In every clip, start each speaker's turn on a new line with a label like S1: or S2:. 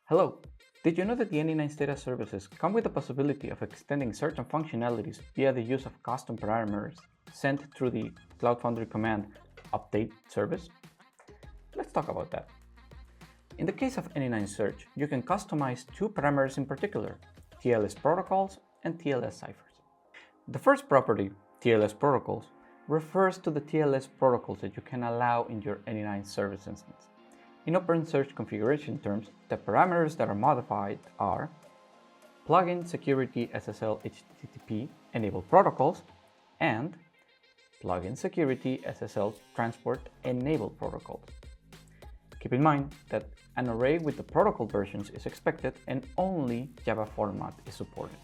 S1: Hello! Did you know that the Any9's data services come with the possibility of extending certain functionalities via the use of custom parameters sent through the Cloud Foundry command update service? Let's talk about that. In the case of Any9 Search, you can customize two parameters in particular, tls-protocols and tls-ciphers. The first property, tls-protocols, refers to the TLS protocols that you can allow in your Any9 service instance. In OpenSearch configuration terms, the parameters that are modified are plugin security SSL HTTP enable protocols and plugin security SSL transport enable protocols. Keep in mind that an array with the protocol versions is expected and only Java format is supported.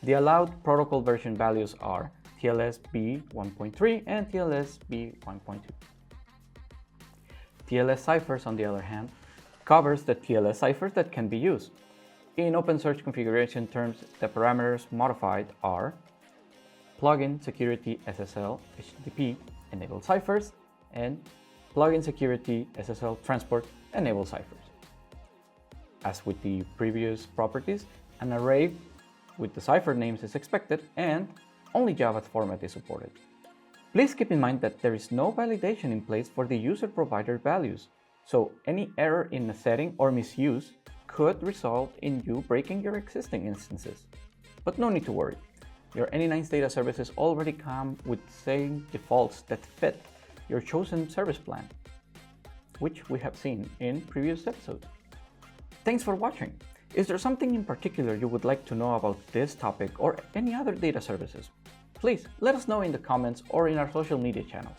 S1: The allowed protocol version values are TLS-B 1.3 and TLS-B 1.2. tls-ciphers, on the other hand, covers the TLS ciphers that can be used. In OpenSearch configuration terms, the parameters modified are plugin security SSL HTTP enable ciphers and plugin security SSL transport enable ciphers. As with the previous properties, an array with the cipher names is expected and only Java format is supported. Please keep in mind that there is no validation in place for the user-provided values, so any error in a setting or misuse could result in you breaking your existing instances. But no need to worry. Your Any9's data services already come with same defaults that fit your chosen service plan, which we have seen in previous episodes. Thanks for watching. Is there something in particular you would like to know about this topic or any other data services? Please let us know in the comments or in our social media channels.